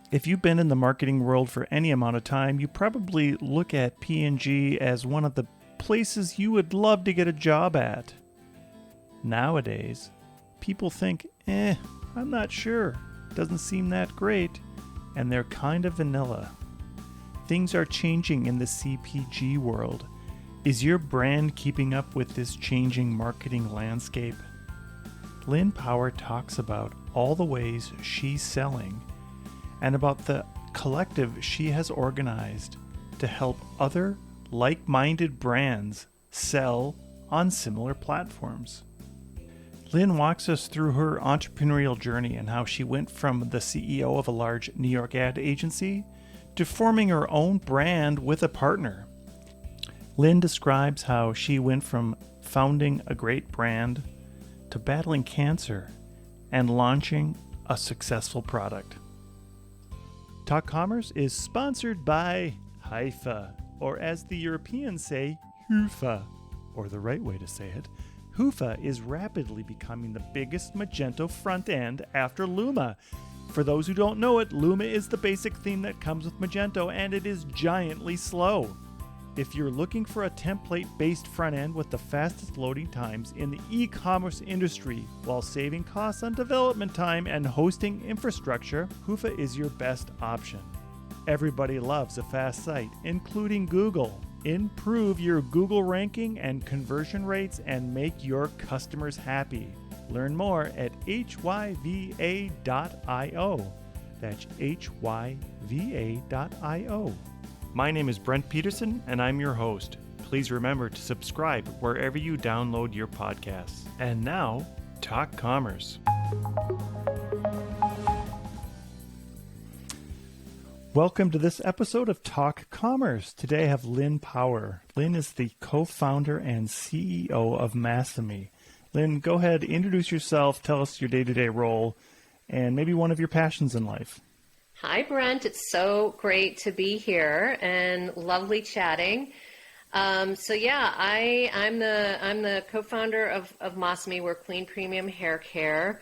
If you've been in the marketing world for any amount of time, you probably look at P&G as one of the places you would love to get a job at. Nowadays, people think, I'm not sure. Doesn't seem that great. And they're kind of vanilla. Things are changing in the CPG world. Is your brand keeping up with this changing marketing landscape? Lynn Power talks about all the ways she's selling and about the collective she has organized to help other like-minded brands sell on similar platforms. Lynn walks us through her entrepreneurial journey and how she went from the CEO of a large New York ad agency to forming her own brand with a partner. Lynn describes how she went from founding a great brand to battling cancer and launching a successful product. Talk Commerce is sponsored by Haifa, or as the Europeans say, Hoofa, or the right way to say it. Hoofa is rapidly becoming the biggest Magento front end after Luma. For those who don't know it, Luma is the basic theme that comes with Magento, and it is giantly slow. If you're looking for a template-based front end with the fastest loading times in the e-commerce industry while saving costs on development time and hosting infrastructure, Hoofa is your best option. Everybody loves a fast site, including Google. Improve your Google ranking and conversion rates and make your customers happy. Learn more at hyva.io. That's hyva.io. My name is Brent Peterson, and I'm your host. Please remember to subscribe wherever you download your podcasts. And now, Talk Commerce. Welcome to this episode of Talk Commerce. Today I have Lynn Power. Lynn is the co-founder and CEO of Massami. Lynn, go ahead, introduce yourself, tell us your day-to-day role, and maybe one of your passions in life. Hi, Brent. It's so great to be here and lovely chatting. I'm the co-founder of Massami. We're clean premium hair care.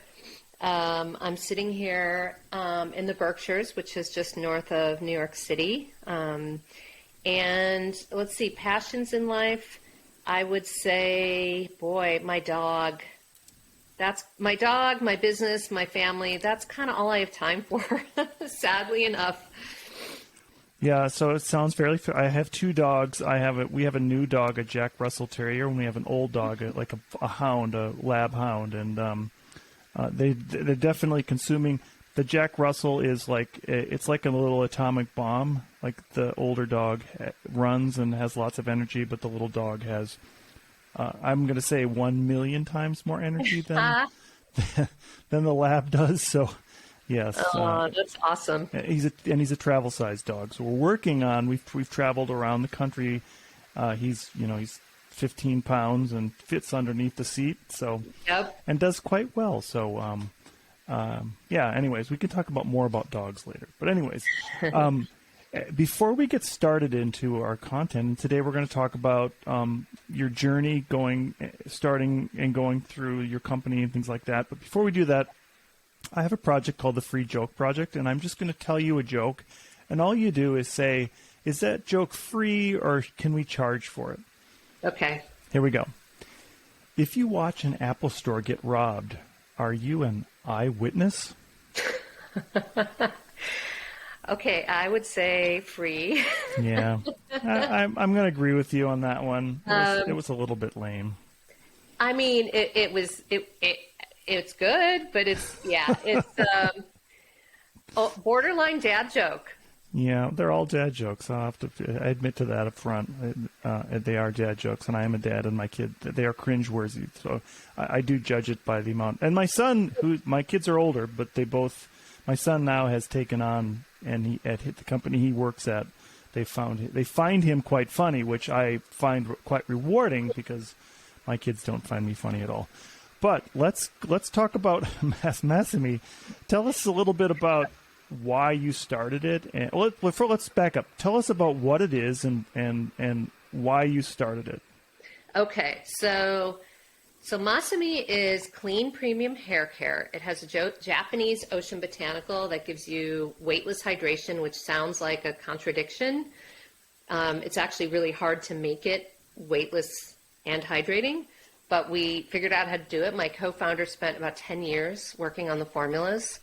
I'm sitting here in the Berkshires, which is just north of New York City. And let's see, passions in life. I would say, my dog. That's my dog, my business, my family. That's kind of all I have time for, sadly enough. Yeah, so it sounds fairly fair. I have two dogs. We have a new dog, a Jack Russell Terrier, and we have an old dog, like a hound, a lab hound, and they're definitely consuming. The Jack Russell is it's like a little atomic bomb. Like the older dog runs and has lots of energy, but the little dog has, I'm going to say 1 million times more energy than the lab does. So, yes. Oh, that's awesome. He's a travel-sized dog. So we're working on. We've traveled around the country. He's 15 pounds and fits underneath the seat. So, yep. And does quite well. So, anyways, we can talk more about dogs later. But anyways, before we get started into our content, today we're going to talk about your journey starting and going through your company and things like that. But before we do that, I have a project called the Free Joke Project, and I'm just going to tell you a joke, and all you do is say, is that joke free or can we charge for it? Okay. Here we go. If you watch an Apple store get robbed, are you an eyewitness? Okay, I would say free. Yeah, I'm going to agree with you on that one. It was a little bit lame. I mean, it's good, but it's borderline dad joke. Yeah, they're all dad jokes. I admit to that up front. They are dad jokes, and I am a dad, and my kid, they are cringeworthy. So I do judge it by the amount. And my son, my kids are older, but my son now has taken on, and at the company he works at, they find him quite funny, which I find quite rewarding because my kids don't find me funny at all. But let's talk about Massami. Tell us a little bit about why you started it, and let's back up. Tell us about what it is and why you started it. Okay, so So Masami is clean premium hair care. It has a Japanese ocean botanical that gives you weightless hydration, which sounds like a contradiction. It's actually really hard to make it weightless and hydrating, but we figured out how to do it. My co-founder spent about 10 years working on the formulas,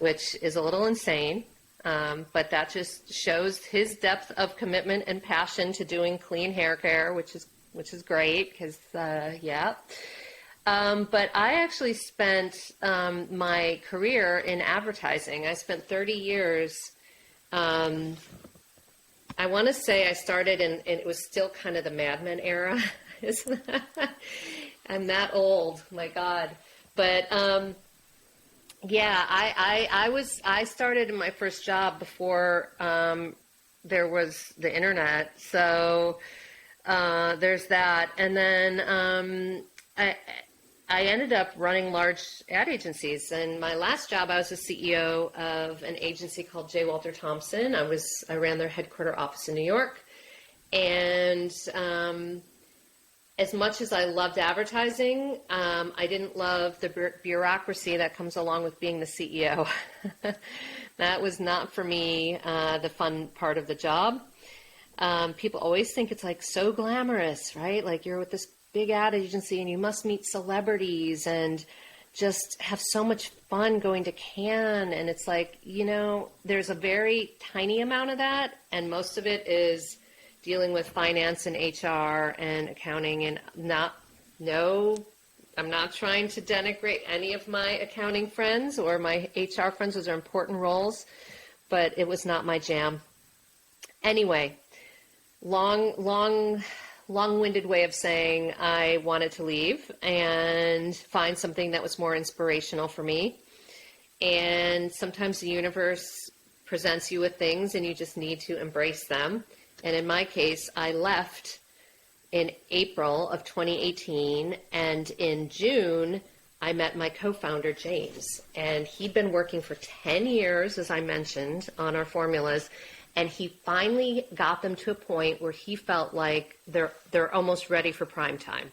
which is a little insane, but that just shows his depth of commitment and passion to doing clean hair care, which is great because, yeah. But I actually spent my career in advertising. I spent 30 years. I want to say I started in it was still kind of the Mad Men era. I'm that old, my God. But yeah, I started in my first job before there was the internet. So there's that, and then I ended up running large ad agencies. And my last job, I was the CEO of an agency called J. Walter Thompson. I ran their headquarter office in New York. And as much as I loved advertising, I didn't love the bureaucracy that comes along with being the CEO. That was not for me the fun part of the job. People always think it's like so glamorous, right? Like you're with this big ad agency and you must meet celebrities and just have so much fun going to Cannes. And it's like, there's a very tiny amount of that. And most of it is dealing with finance and HR and accounting. And I'm not trying to denigrate any of my accounting friends or my HR friends. Those are important roles, but it was not my jam. Anyway, long-winded way of saying I wanted to leave and find something that was more inspirational for me. And sometimes the universe presents you with things and you just need to embrace them. And in my case, I left in April of 2018, and in June, I met my co-founder, James. And he'd been working for 10 years, as I mentioned, on our formulas. And he finally got them to a point where he felt like they're almost ready for prime time.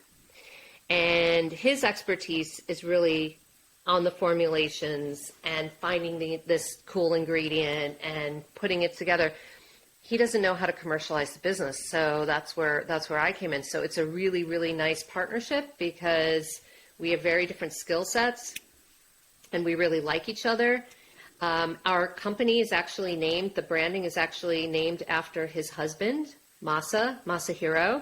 And his expertise is really on the formulations and finding this cool ingredient and putting it together. He doesn't know how to commercialize the business, so that's where I came in. So it's a really, really nice partnership because we have very different skill sets and we really like each other. Our company is actually named, the branding is actually named after his husband, Masahiro,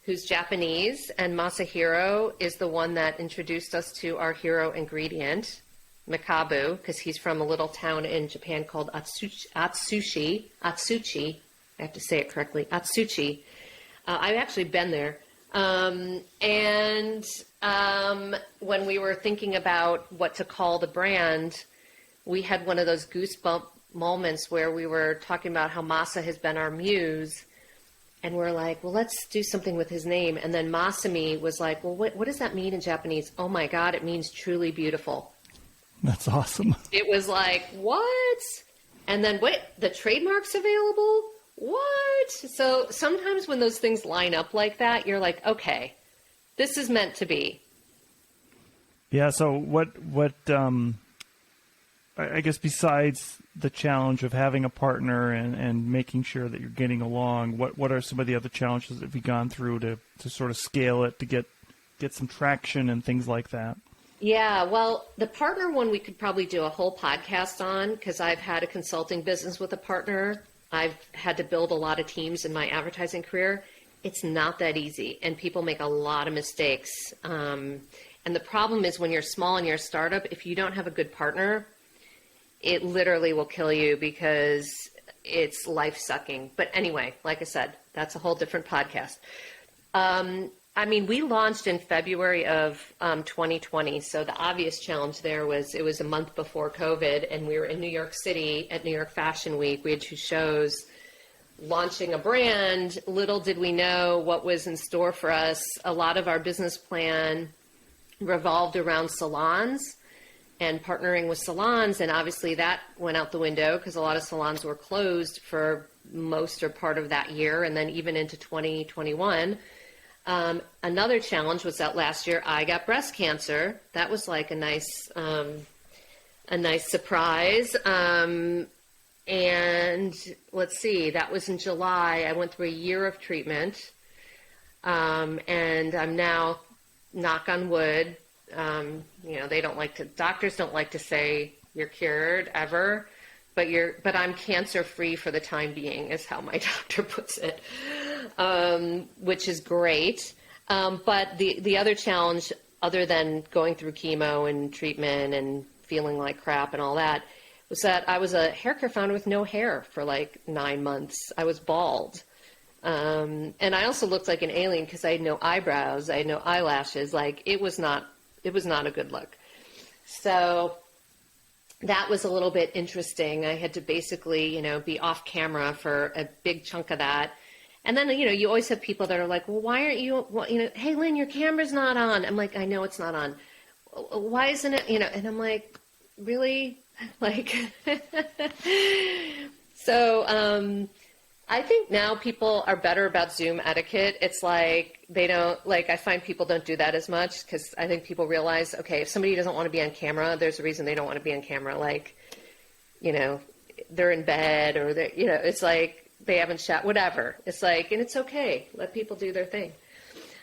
who's Japanese. And Masahiro is the one that introduced us to our hero ingredient, Makabu, because he's from a little town in Japan called Atsushi. I have to say it correctly, Atsushi. I've actually been there. And when we were thinking about what to call the brand, we had one of those goosebump moments where we were talking about how Masa has been our muse. And we're like, well, let's do something with his name. And then Masami was like, well, what does that mean in Japanese? Oh, my God, it means truly beautiful. That's awesome. It was like, what? And then, wait, the trademark's available? What? So sometimes when those things line up like that, you're like, okay, this is meant to be. Yeah, so what I guess besides the challenge of having a partner and making sure that you're getting along, what are some of the other challenges that have you gone through to sort of scale it, to get some traction and things like that? Yeah, well, the partner one we could probably do a whole podcast on because I've had a consulting business with a partner. I've had to build a lot of teams in my advertising career. It's not that easy, and people make a lot of mistakes. And the problem is when you're small and you're a startup, if you don't have a good partner, it literally will kill you because it's life-sucking. But anyway, like I said, that's a whole different podcast. We launched in February of 2020, so the obvious challenge there was it was a month before COVID, and we were in New York City at New York Fashion Week. We had 2 shows launching a brand. Little did we know what was in store for us. A lot of our business plan revolved around salons and partnering with salons, and obviously that went out the window because a lot of salons were closed for most or part of that year, and then even into 2021. Another challenge was that last year I got breast cancer. That was like a nice surprise. And let's see, that was in July. I went through a year of treatment. And I'm now, knock on wood, doctors don't like to say you're cured ever, but I'm cancer free for the time being is how my doctor puts it, which is great. But the other challenge, other than going through chemo and treatment and feeling like crap and all that, was that I was a hair care founder with no hair for like 9 months. I was bald. And I also looked like an alien because I had no eyebrows. I had no eyelashes. Like it was not a good look. So that was a little bit interesting. I had to basically, be off camera for a big chunk of that. And then, you always have people that are like, well, why aren't you, hey, Lynn, your camera's not on. I'm like, I know it's not on. Why isn't it, and I'm like, really? Like, so, I think now people are better about Zoom etiquette. It's like I find people don't do that as much because I think people realize, okay, if somebody doesn't want to be on camera, there's a reason they don't want to be on camera. Like, they're in bed or it's like they haven't shot, whatever. It's like, and it's okay. Let people do their thing.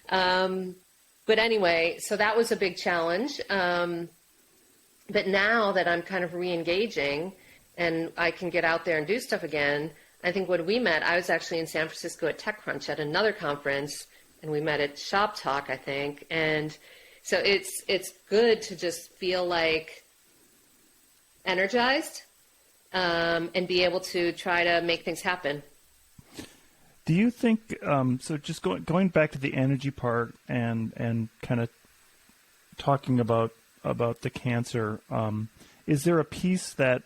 But anyway, so that was a big challenge. But now that I'm kind of re-engaging and I can get out there and do stuff again, I think when we met, I was actually in San Francisco at TechCrunch at another conference, and we met at Shop Talk, I think. And so it's good to just feel like energized and be able to try to make things happen. Do you think, so just going back to the energy part and kind of talking about the cancer, is there a piece that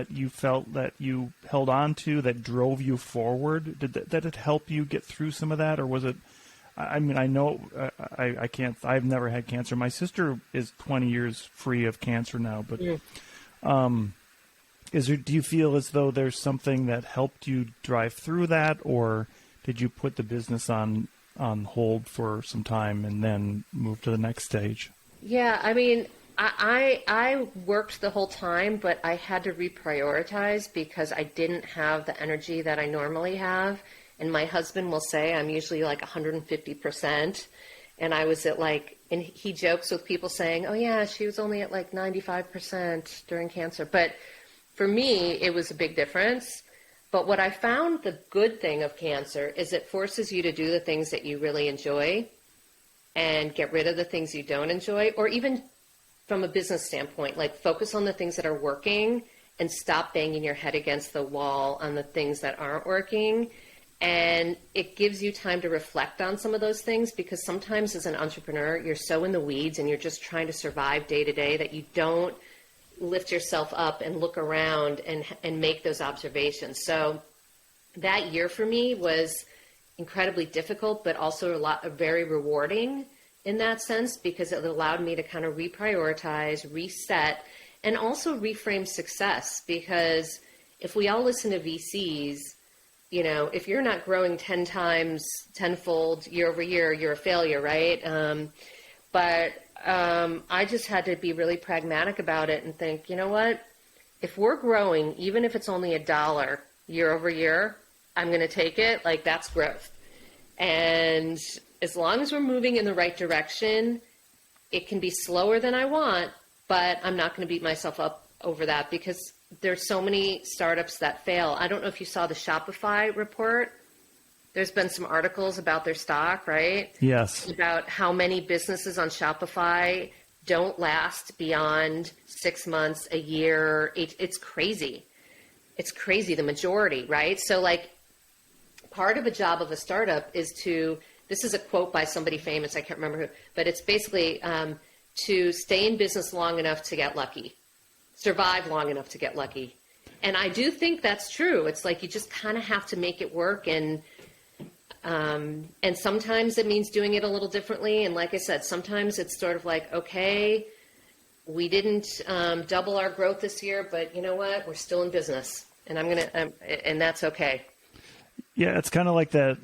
you felt that you held on to that drove you forward? Did it help you get through some of that, or was it? I mean, I know I can't. I've never had cancer. My sister is 20 years free of cancer now, but do you feel as though there's something that helped you drive through that, or did you put the business on hold for some time and then move to the next stage? Yeah, I mean, I worked the whole time, but I had to reprioritize because I didn't have the energy that I normally have. And my husband will say I'm usually like 150%. And I was at and he jokes with people saying, oh yeah, she was only at like 95% during cancer. But for me, it was a big difference. But what I found the good thing of cancer is it forces you to do the things that you really enjoy and get rid of the things you don't enjoy, or even from a business standpoint, like focus on the things that are working and stop banging your head against the wall on the things that aren't working. And it gives you time to reflect on some of those things, because sometimes as an entrepreneur, you're so in the weeds and you're just trying to survive day to day that you don't lift yourself up and look around and make those observations. So that year for me was incredibly difficult, but also very rewarding in that sense, because it allowed me to kind of reprioritize, reset, and also reframe success. Because if we all listen to VCs, if you're not growing tenfold year over year, you're a failure, right? But I just had to be really pragmatic about it and think, you know what? If we're growing, even if it's only $1 year over year, I'm going to take it. Like, that's growth. And as long as we're moving in the right direction, it can be slower than I want, but I'm not going to beat myself up over that, because there's so many startups that fail. I don't know if you saw the Shopify report. There's been some articles about their stock, right? Yes. About how many businesses on Shopify don't last beyond 6 months, a year. It's crazy. It's crazy, the majority, right? So like, part of a job of a startup is this is a quote by somebody famous, I can't remember who, but it's basically to stay in business long enough to get lucky, survive long enough to get lucky. And I do think that's true. It's like you just kind of have to make it work, and sometimes it means doing it a little differently. And like I said, sometimes it's sort of like, okay, we didn't double our growth this year, but you know what? We're still in business, and and that's okay. Yeah, it's kind of like the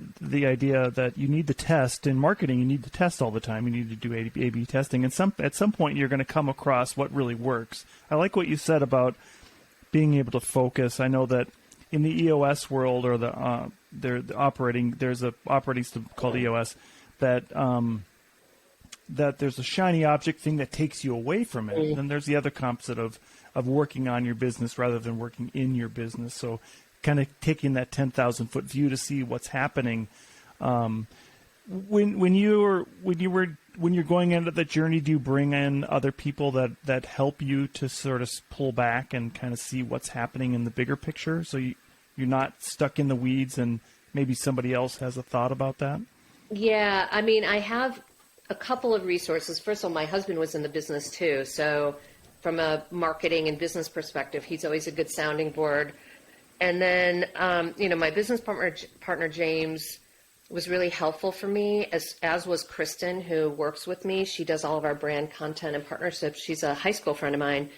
idea that you need to test in marketing. You need to test all the time. You need to do A/B testing, and at some point you're going to come across what really works. I like what you said about being able to focus. I know that in the EOS world, or there's an operating system called EOS that that there's a shiny object thing that takes you away from it. Then there's the other composite of working on your business rather than working in your business. So kind of taking that 10,000-foot view to see what's happening. When you're going into that journey, do you bring in other people that help you to sort of pull back and kind of see what's happening in the bigger picture? So you're not stuck in the weeds, and maybe somebody else has a thought about that? Yeah, I mean, I have a couple of resources. First of all, my husband was in the business too. So from a marketing and business perspective, he's always a good sounding board. And then, my business partner, James, was really helpful for me, as was Kristen, who works with me. She does all of our brand content and partnerships. She's a high school friend of mine,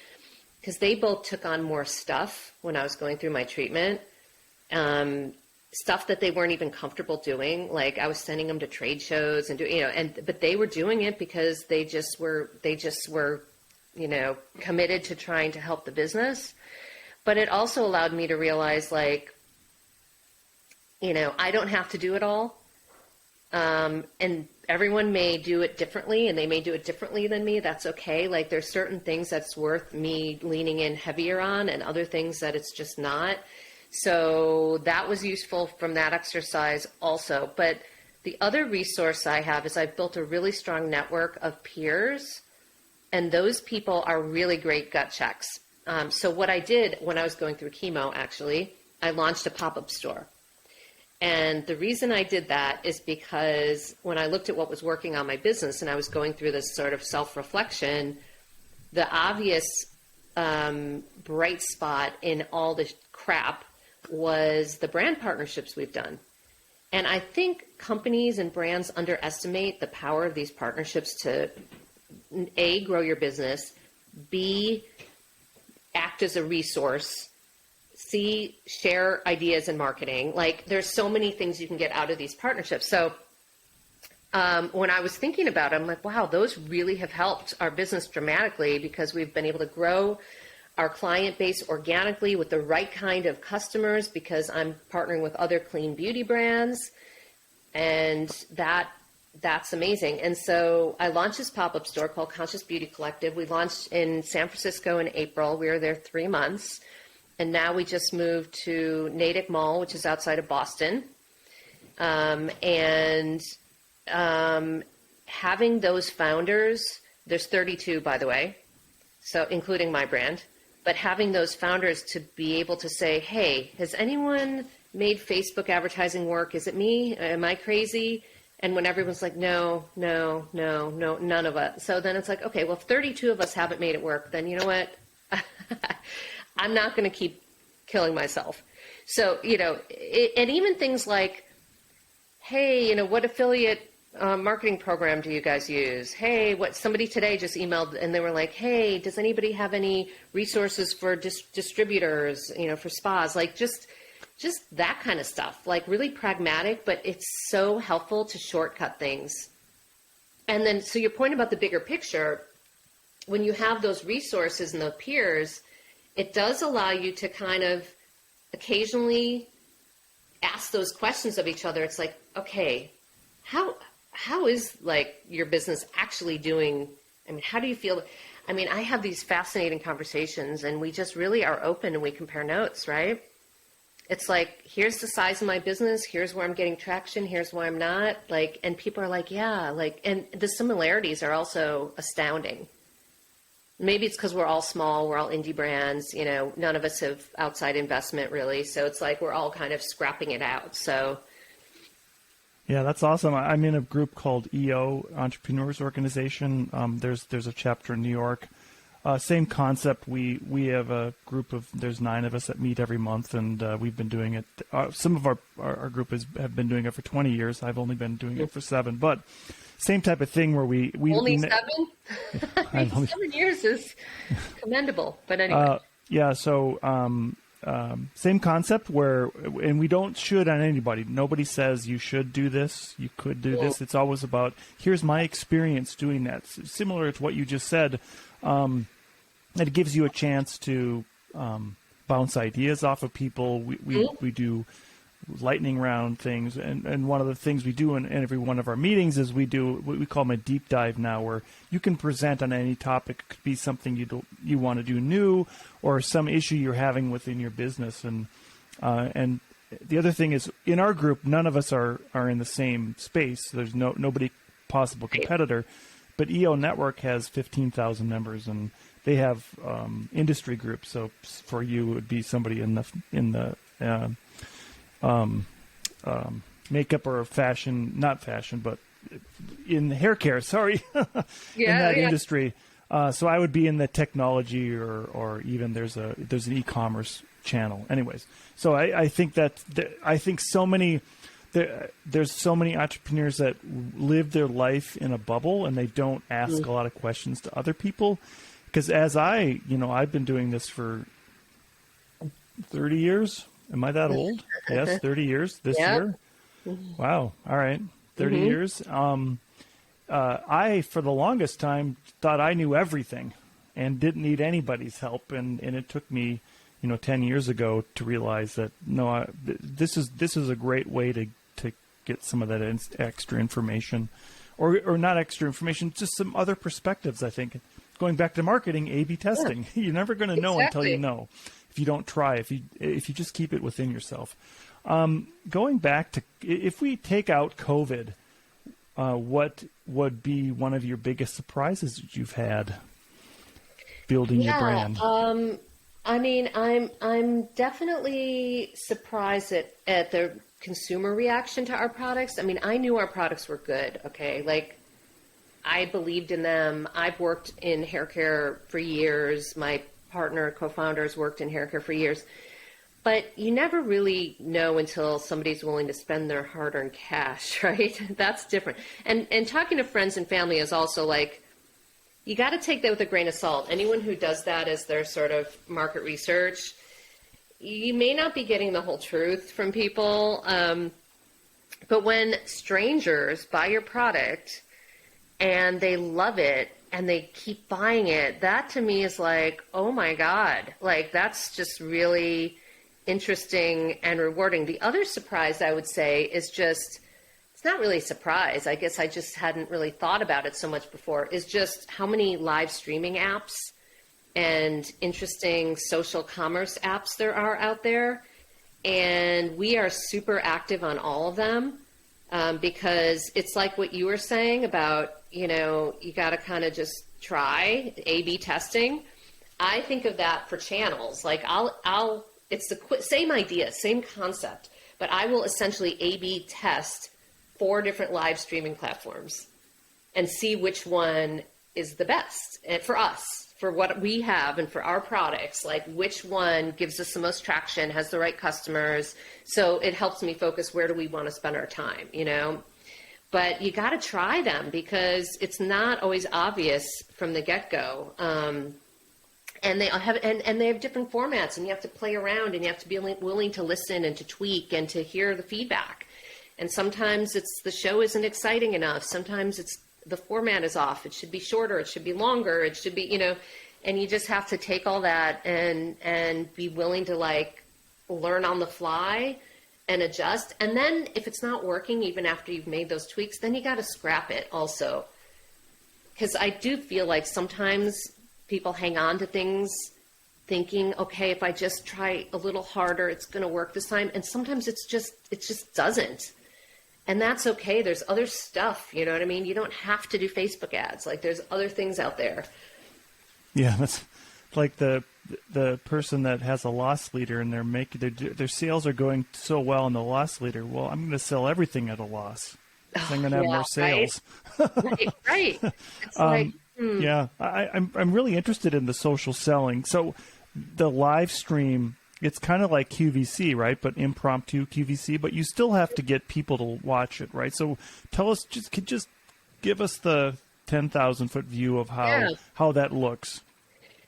because they both took on more stuff when I was going through my treatment. Stuff that they weren't even comfortable doing. Like, I was sending them to trade shows and but they were doing it because they just were, committed to trying to help the business. But it also allowed me to realize, I don't have to do it all. And everyone may do it differently, and they may do it differently than me. That's okay. Like, there's certain things that's worth me leaning in heavier on, and other things that it's just not. So that was useful from that exercise also. But the other resource I have is I've built a really strong network of peers, and those people are really great gut checks. So what I did when I was going through chemo, actually, I launched a pop-up store. And the reason I did that is because when I looked at what was working on my business and I was going through this sort of self-reflection, the obvious bright spot in all the crap was the brand partnerships we've done. And I think companies and brands underestimate the power of these partnerships to, A, grow your business, B, act as a resource, C, share ideas in marketing. Like, there's so many things you can get out of these partnerships. So when I was thinking about it, I'm like, wow, those really have helped our business dramatically, because we've been able to grow our client base organically with the right kind of customers, because I'm partnering with other clean beauty brands, and that's amazing. And so I launched this pop-up store called Conscious Beauty Collective. We launched in San Francisco in April. We were there 3 months. And now we just moved to Natick Mall, which is outside of Boston. Having those founders, there's 32, by the way, so including my brand, but having those founders to be able to say, hey, has anyone made Facebook advertising work? Is it me? Am I crazy? And when everyone's like, no, none of us. So then it's like, okay, well, if 32 of us haven't made it work, then you know what? I'm not going to keep killing myself. So, and even things like, hey, what affiliate marketing program do you guys use? Hey, somebody today just emailed and they were like, hey, does anybody have any resources for distributors, for spas? Like, just that kind of stuff, like really pragmatic, but it's so helpful to shortcut things. And then, so your point about the bigger picture, when you have those resources and the peers, it does allow you to kind of occasionally ask those questions of each other. It's like, okay, how is like your business actually doing? I mean, how do you feel? I mean, I have these fascinating conversations, and we just really are open and we compare notes, right? It's like, here's the size of my business. Here's where I'm getting traction. Here's why I'm not. Like, and people are like, yeah, like, and the similarities are also astounding. Maybe it's because we're all small, we're all indie brands, none of us have outside investment really. So it's like we're all kind of scrapping it out. So. Yeah, that's awesome. I'm in a group called EO, Entrepreneurs Organization. There's a chapter in New York. Same concept. We have a group of, there's 9 of us that meet every month, and we've been doing it. Some of our group have been doing it for 20 years. I've only been doing it for 7, but same type of thing where we only 7? I mean, 7 years is commendable, but anyway. Yeah. So same concept and we don't should on anybody. Nobody says you should do this, you could do this. It's always about, here's my experience doing that. Similar to what you just said. It gives you a chance to bounce ideas off of people. We do lightning round things, and one of the things we do in every one of our meetings is we do what we call a deep dive now, where you can present on any topic. It could be something you want to do new, or some issue you're having within your business. And the other thing is, in our group, none of us are in the same space. There's nobody possible competitor, but EO Network has 15,000 members, and they have industry groups. So for you, it would be somebody in the makeup or fashion, not fashion, but in hair care, sorry, in that industry. So I would be in the technology or even there's an e-commerce channel. Anyways, so I think there's so many entrepreneurs that live their life in a bubble and they don't ask a lot of questions to other people. Because as I've been doing this for 30 years. Am I that old? Yes, 30 years this year. Wow. All right. 30 years. I, for the longest time, thought I knew everything and didn't need anybody's help. And it took me, 10 years ago to realize that, no, this is a great way to get some of that extra information or not extra information, just some other perspectives, I think. Going back to marketing, A/B testing. You're never going to know until you know. If you don't try, if you just keep it within yourself. Going back to, if we take out COVID, what would be one of your biggest surprises that you've had building your brand? I mean, I'm definitely surprised at the consumer reaction to our products. I mean, I knew our products were good. Okay, like I believed in them. I've worked in hair care for years. My partner, co-founders worked in hair care for years, but you never really know until somebody's willing to spend their hard-earned cash, right? That's different. And talking to friends and family is also like, you got to take that with a grain of salt. Anyone who does that as their sort of market research, you may not be getting the whole truth from people. But when strangers buy your product and they love it, and they keep buying it, that to me is like, oh my God, like that's just really interesting and rewarding. The other surprise I would say is just, it's not really a surprise. I guess I just hadn't really thought about it so much before, is just how many live streaming apps and interesting social commerce apps there are out there. And we are super active on all of them because it's like what you were saying about, you got to kind of just try A/B testing. I think of that for channels. Like it's the same idea, same concept, but I will essentially A/B test 4 different live streaming platforms and see which one is the best for us, for what we have and for our products, like which one gives us the most traction, has the right customers. So it helps me focus, where do we want to spend our time, But you got to try them because it's not always obvious from the get-go. And they have different formats, and you have to play around, and you have to be willing to listen and to tweak and to hear the feedback. And sometimes the show isn't exciting enough. Sometimes the format is off. It should be shorter. It should be longer. It should be, and you just have to take all that and be willing to learn on the fly and adjust. And then if it's not working, even after you've made those tweaks, then you got to scrap it also. Because I do feel like sometimes people hang on to things thinking, okay, if I just try a little harder, it's going to work this time. And sometimes it just doesn't. And that's okay. There's other stuff, you know what I mean? You don't have to do Facebook ads. Like there's other things out there. Yeah, that's like the person that has a loss leader and they're making their sales are going so well in the loss leader. Well, I'm going to sell everything at a loss. So I'm going to have more sales. Right. It's Yeah, I'm really interested in the social selling. So the live stream, it's kind of like QVC, right? But impromptu QVC, but you still have to get people to watch it, right? So tell us, just give us the 10,000 foot view of how that looks.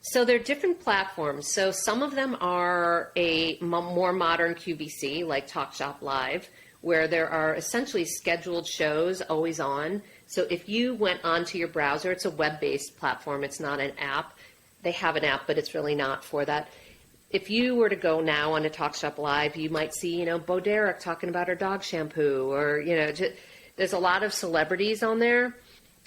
So they're different platforms. So some of them are a more modern QVC, like Talk Shop Live, where there are essentially scheduled shows always on. So if you went onto your browser, it's a web-based platform. It's not an app. They have an app, but it's really not for that. If you were to go now on a Talk Shop Live, you might see, Bo Derek talking about her dog shampoo, or, there's a lot of celebrities on there.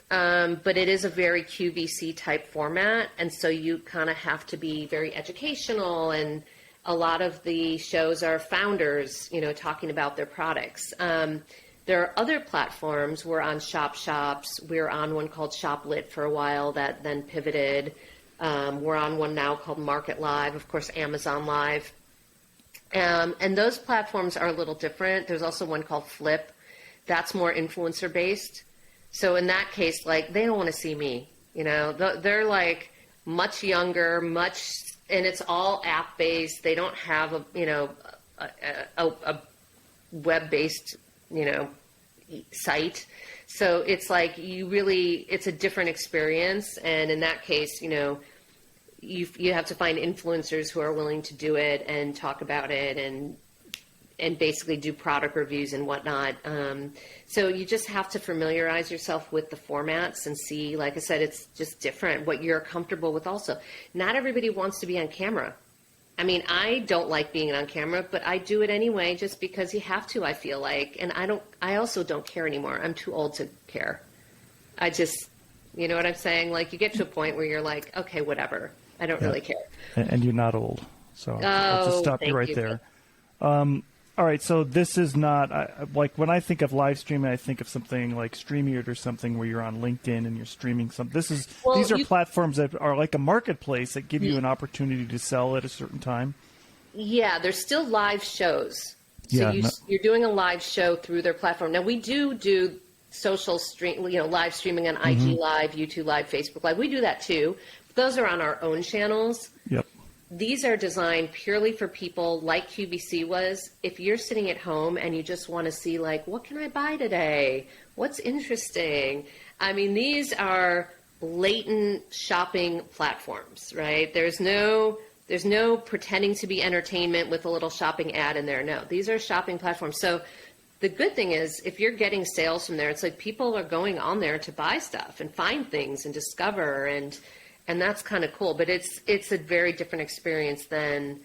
But it is a very QVC type format, and so you kind of have to be very educational, and a lot of the shows are founders, talking about their products. There are other platforms. We're on Shop Shops. We're on one called Shop Lit for a while that then pivoted. We're on one now called Market Live, of course, Amazon Live. And those platforms are a little different. There's also one called Flip. That's more influencer based. So in that case, like, they don't want to see me, they're like much younger, and it's all app based. They don't have a web based, site. So it's like it's a different experience. And in that case, you have to find influencers who are willing to do it and talk about it and basically do product reviews and whatnot. So you just have to familiarize yourself with the formats and see, like I said, it's just different, what you're comfortable with also. Not everybody wants to be on camera. I mean, I don't like being on camera, but I do it anyway just because you have to, I feel like. And I also don't care anymore. I'm too old to care. I just, you know what I'm saying? Like, you get to a point where you're like, okay, whatever. I don't really care. And you're not old. So I'll just stop you right there. All right, so this is not, like, when I think of live streaming, I think of something like StreamYard or something where you're on LinkedIn and you're streaming something. These are platforms that are like a marketplace that give you an opportunity to sell at a certain time. Yeah, there's still live shows. So you're doing a live show through their platform. Now, we do social stream, live streaming on IG Live, YouTube Live, Facebook Live. We do that too. But those are on our own channels. Yep. These are designed purely for people like QVC was. If you're sitting at home and you just want to see, like, what can I buy today? What's interesting? I mean, these are blatant shopping platforms, right? There's no pretending to be entertainment with a little shopping ad in there. No, these are shopping platforms. So the good thing is, if you're getting sales from there, it's like people are going on there to buy stuff and find things and discover, and that's kind of cool. But it's a very different experience than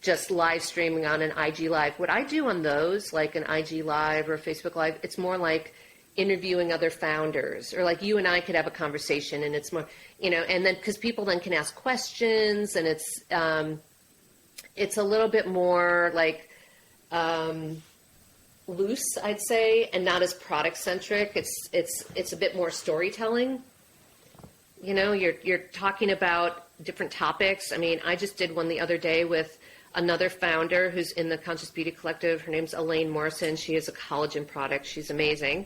just live streaming on an IG Live. What I do on those, like an IG Live or Facebook Live, it's more like interviewing other founders, or like you and I could have a conversation, and it's more, and then because people then can ask questions, and it's a little bit more like loose, I'd say, and not as product centric. It's a bit more storytelling. You're talking about different topics. I mean, I just did one the other day with another founder who's in the Conscious Beauty Collective. Her name's Elaine Morrison. She is a collagen product. She's amazing.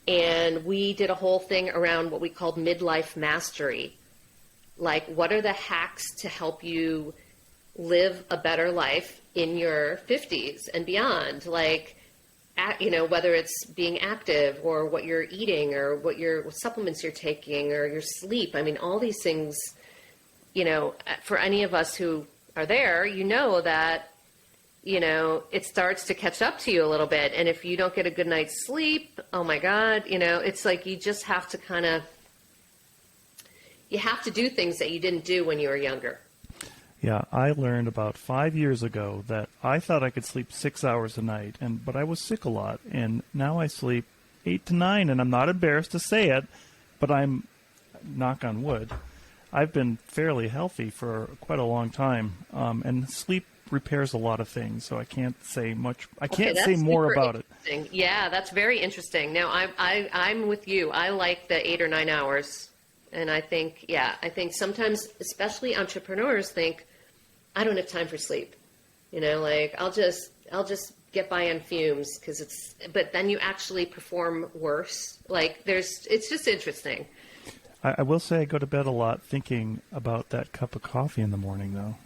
And we did a whole thing around what we called midlife mastery. Like, what are the hacks to help you live a better life in your 50s and beyond? Like, whether it's being active, or what you're eating, or what supplements you're taking, or your sleep. I mean, all these things, for any of us who are there, that, it starts to catch up to you a little bit. And if you don't get a good night's sleep, oh my God, it's like you just have to you have to do things that you didn't do when you were younger. Yeah, I learned about 5 years ago that I thought I could sleep 6 hours a night, but I was sick a lot, and now I sleep 8 to 9, and I'm not embarrassed to say it, but I'm, knock on wood, I've been fairly healthy for quite a long time, and sleep repairs a lot of things, so I can't say much. I can't say more about it. Yeah, that's very interesting. Now, I'm with you. I like the 8 or 9 hours, and I think sometimes, especially entrepreneurs, think, I don't have time for sleep. Like, I'll just get by on fumes but then you actually perform worse. Like, it's just interesting. I will say I go to bed a lot thinking about that cup of coffee in the morning, though.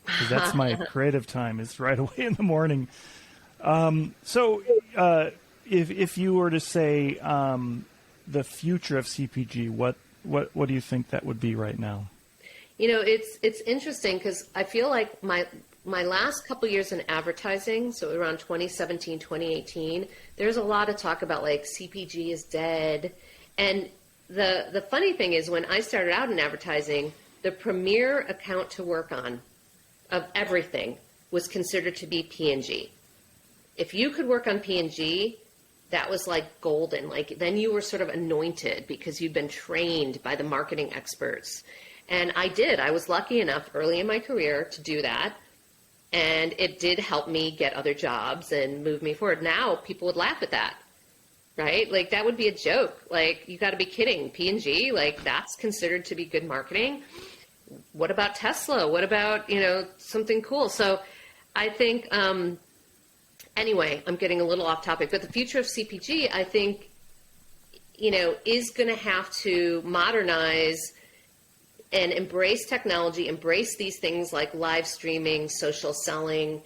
'Cause that's my creative time, is right away in the morning. So if you were to say the future of CPG, what do you think that would be right now? It's interesting because I feel like my last couple years in advertising, so around 2017, 2018, there's a lot of talk about like CPG is dead. And the funny thing is when I started out in advertising, the premier account to work on of everything was considered to be P&G. If you could work on P&G, that was like golden. Like then you were sort of anointed because you'd been trained by the marketing experts. And I did. I was lucky enough early in my career to do that. And it did help me get other jobs and move me forward. Now people would laugh at that, right? Like that would be a joke. Like you got to be kidding. P&G, like that's considered to be good marketing. What about Tesla? What about, something cool? So I think, anyway, I'm getting a little off topic, but the future of CPG, I think, is going to have to modernize and embrace technology, embrace these things like live streaming, social selling,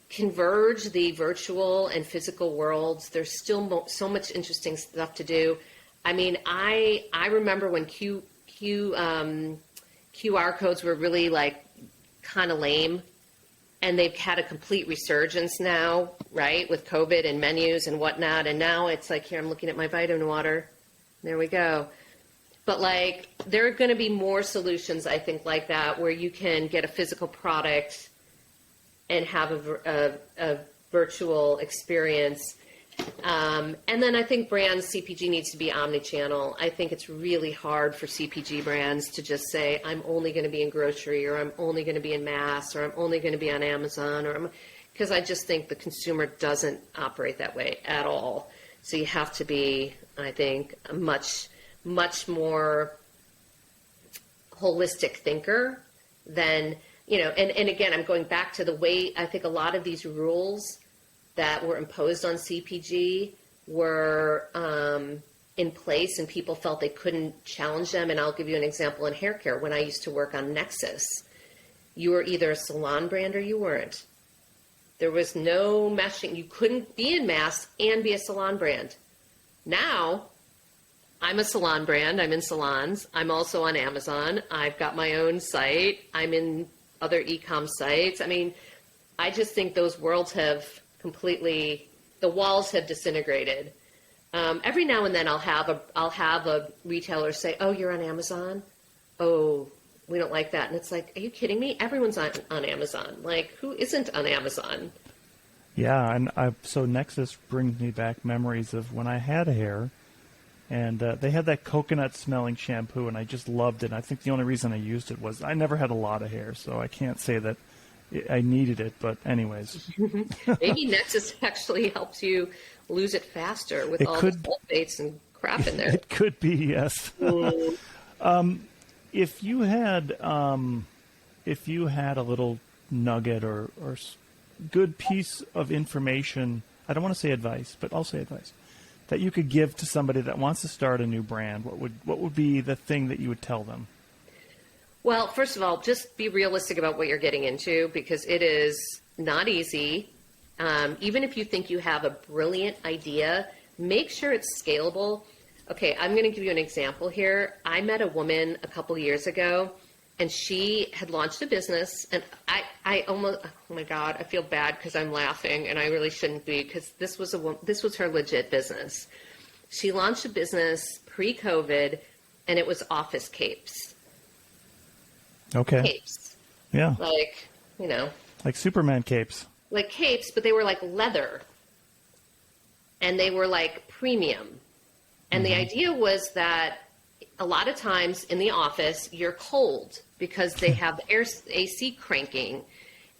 converge the virtual and physical worlds. There's still so much interesting stuff to do. I mean, I remember when QR codes were really like kind of lame, and they've had a complete resurgence now, right, with COVID and menus and whatnot. And now it's like, here, I'm looking at my vitamin water. There we go. But like, there are going to be more solutions, I think, like that, where you can get a physical product and have a virtual experience. And then I think brands, CPG needs to be omni-channel. I think it's really hard for CPG brands to just say, I'm only going to be in grocery, or I'm only going to be in mass, or I'm only going to be on Amazon, because I just think the consumer doesn't operate that way at all. So you have to be, I think, a much more holistic thinker than, and again, I'm going back to the way I think a lot of these rules that were imposed on CPG were in place, and people felt they couldn't challenge them. And I'll give you an example in hair care. When I used to work on Nexus, you were either a salon brand or you weren't. There was no meshing. You couldn't be in mass and be a salon brand. Now, I'm a salon brand. I'm in salons. I'm also on Amazon. I've got my own site. I'm in other e-com sites. I mean, I just think those worlds have the walls have disintegrated. Every now and then I'll have a retailer say, oh, you're on Amazon? Oh, we don't like that. And it's like, are you kidding me? Everyone's on Amazon. Like, who isn't on Amazon? Yeah, and so Nexus brings me back memories of when I had hair, and they had that coconut smelling shampoo, and I just loved it. I think the only reason I used it was I never had a lot of hair, so I can't say that I needed it, but anyways. Maybe Nexus actually helps you lose it faster with all the sulfates and crap in there. It could be, yes. If you had a little nugget or good piece of information, I don't want to say advice, but I'll say advice, that you could give to somebody that wants to start a new brand, what would be the thing that you would tell them? Well, first of all, just be realistic about what you're getting into, because it is not easy. Even if you think you have a brilliant idea, make sure it's scalable. Okay, I'm going to give you an example here. I met a woman a couple years ago, and she had launched a business, and I almost, oh my God, I feel bad because I'm laughing, and I really shouldn't be, because this was her legit business. She launched a business pre-COVID, and it was office capes. Okay. Capes. Yeah. Like, like Superman capes. Like capes, but they were like leather. And they were like premium. And the idea was that a lot of times in the office, you're cold because they have the AC cranking,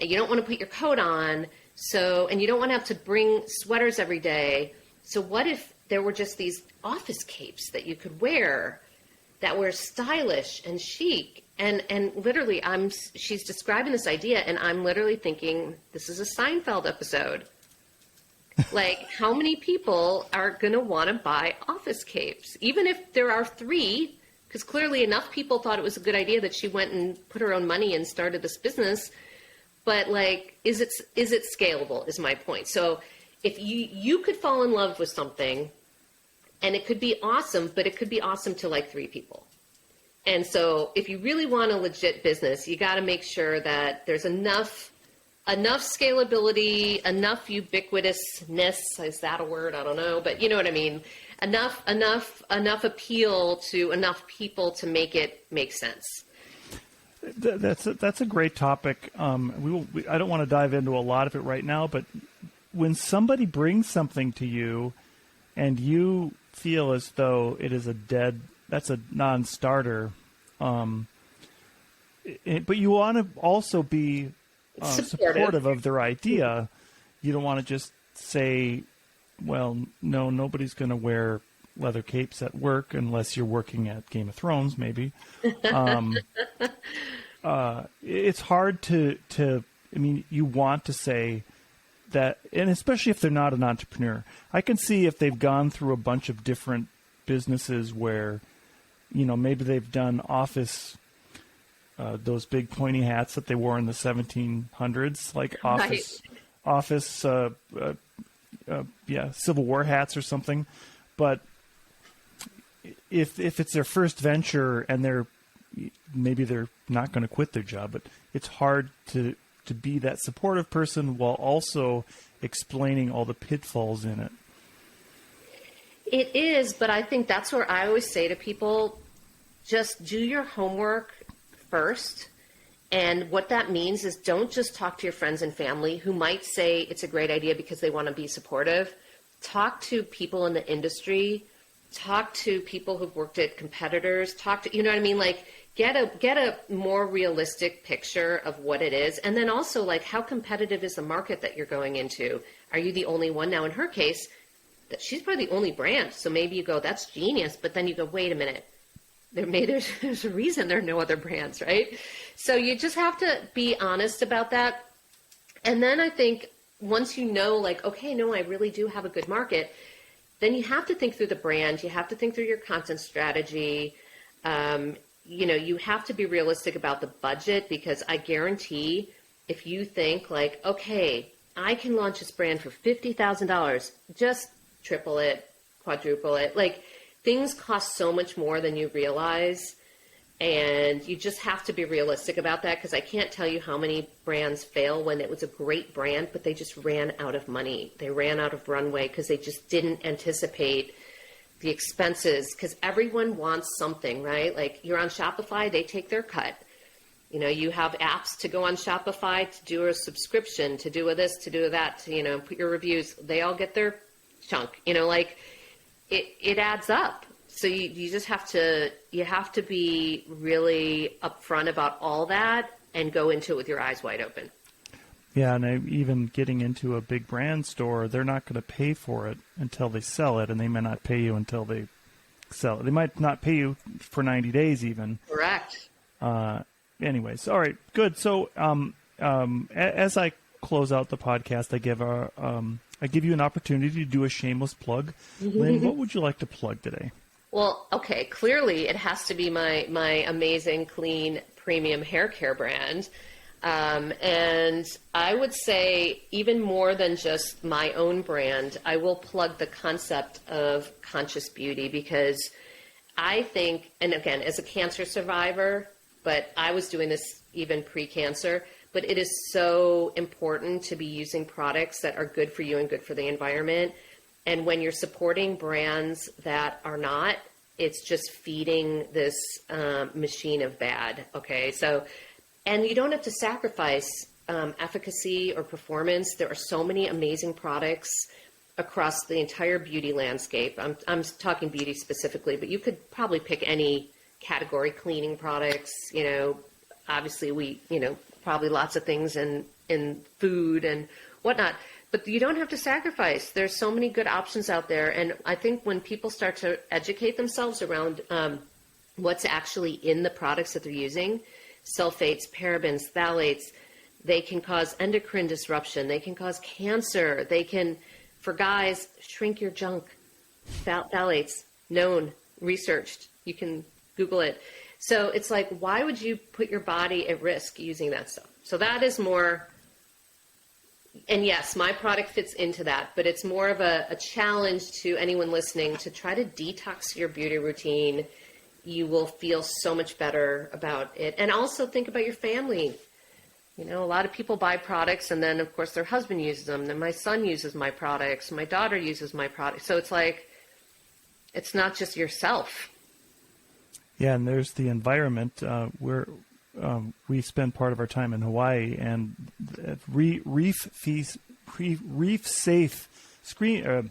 and you don't want to put your coat on. And you don't want to have to bring sweaters every day. So what if there were just these office capes that you could wear that were stylish and chic? And literally, she's describing this idea, and I'm literally thinking, this is a Seinfeld episode. Like, how many people are going to want to buy office capes? Even if there are 3, because clearly enough people thought it was a good idea that she went and put her own money and started this business. But like, is it scalable is my point. So if you could fall in love with something, and it could be awesome, but it could be awesome to like 3 people. And so if you really want a legit business, you got to make sure that there's enough scalability, enough ubiquitousness. Is that a word? I don't know, but you know what I mean. Enough appeal to enough people to make it make sense. That's a great topic. I don't want to dive into a lot of it right now, but when somebody brings something to you and you feel as though it is that's a non-starter, but you want to also be supportive of their idea. You don't want to just say, well, no, nobody's going to wear leather capes at work unless you're working at Game of Thrones, maybe. It's hard to, I mean, you want to say that, and especially if they're not an entrepreneur. I can see if they've gone through a bunch of different businesses where, maybe they've done office, those big pointy hats that they wore in the 1700s, like office, Civil War hats or something. But if it's their first venture and maybe they're not going to quit their job, but it's hard to be that supportive person while also explaining all the pitfalls in it. It is, but I think that's where I always say to people, just do your homework first. And what that means is don't just talk to your friends and family who might say it's a great idea because they want to be supportive. Talk to people in the industry. Talk to people who've worked at competitors. Talk to, you know what I mean? Like, get a more realistic picture of what it is. And then also, like, how competitive is the market that you're going into? Are you the only one? Now, in her case, she's probably the only brand. So maybe you go, that's genius. But then you go, wait a minute. There's a reason there are no other brands, right? So you just have to be honest about that. And then I think once you know, like, okay, no, I really do have a good market, then you have to think through the brand. You have to think through your content strategy. You have to be realistic about the budget, because I guarantee if you think like, okay, I can launch this brand for $50,000, just triple it, quadruple it. Like, things cost so much more than you realize, and you just have to be realistic about that, because I can't tell you how many brands fail when it was a great brand, but they just ran out of money. They ran out of runway because they just didn't anticipate the expenses, because everyone wants something, right? Like, you're on Shopify, they take their cut. You have apps to go on Shopify to do a subscription, to do a this, to do that, to, put your reviews. They all get their chunk, it adds up. So you just have to be really upfront about all that and go into it with your eyes wide open. Yeah, and even getting into a big brand store, they're not going to pay for it until they sell it, and they may not pay you until they sell it. They might not pay you for 90 days even. Correct. Anyways, all right, good. So as I close out the podcast, I give you an opportunity to do a shameless plug. Lynn, what would you like to plug today? Well, okay, clearly it has to be my amazing, clean, premium hair care brand. And I would say, even more than just my own brand, I will plug the concept of conscious beauty, because I think, and again, as a cancer survivor, but I was doing this even pre-cancer, but it is so important to be using products that are good for you and good for the environment. And when you're supporting brands that are not, it's just feeding this machine of bad, okay? So, and you don't have to sacrifice efficacy or performance. There are so many amazing products across the entire beauty landscape. I'm talking beauty specifically, but you could probably pick any category. Cleaning products, obviously probably lots of things in food and whatnot, but you don't have to sacrifice. There's so many good options out there. And I think when people start to educate themselves around what's actually in the products that they're using, sulfates, parabens, phthalates, they can cause endocrine disruption. They can cause cancer. They can, for guys, shrink your junk. Phthalates, known, researched. You can Google it. So it's like, why would you put your body at risk using that stuff? So that is more, and yes, my product fits into that, but it's more of a challenge to anyone listening to try to detox your beauty routine you will feel so much better about it. And also think about your family. You know, a lot of people buy products and then, of course, their husband uses them. Then my son uses my products. My daughter uses my products. So it's like, it's not just yourself. Yeah, and there's the environment. We spend part of our time in Hawaii, and Reef Safe Screen.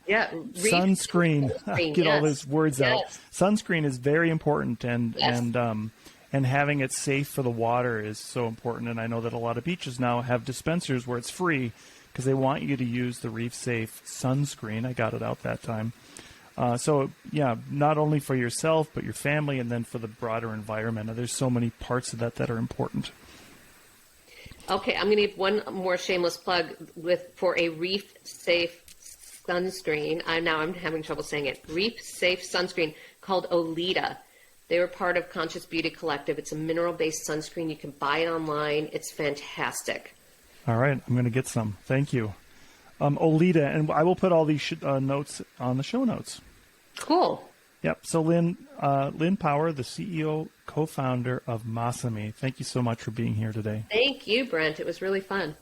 Yeah, Sunscreen. Get all those words out. Sunscreen is very important, and having it safe for the water is so important. And I know that a lot of beaches now have dispensers where it's free because they want you to use the Reef Safe sunscreen. I got it out that time. So, yeah, not only for yourself, but your family, and then for the broader environment. And there's so many parts of that are important. Okay, I'm going to give one more shameless plug for a Reef Safe sunscreen. Now I'm having trouble saying it. Reef Safe sunscreen called Olita. They were part of Conscious Beauty Collective. It's a mineral-based sunscreen. You can buy it online. It's fantastic. All right, I'm going to get some. Thank you. Olita, and I will put all these notes on the show notes. Cool. Yep. So Lynn Power, the CEO, co-founder of Masami, thank you so much for being here today. Thank you, Brent. It was really fun.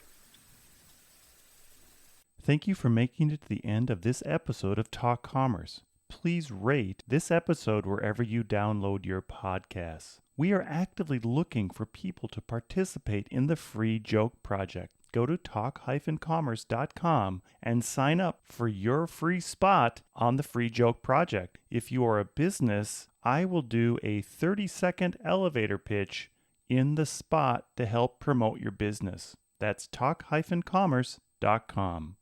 Thank you for making it to the end of this episode of Talk Commerce. Please rate this episode wherever you download your podcasts. We are actively looking for people to participate in the Free Joke Project. Go to talk-commerce.com and sign up for your free spot on the Free Joke Project. If you are a business, I will do a 30-second elevator pitch in the spot to help promote your business. That's talk-commerce.com.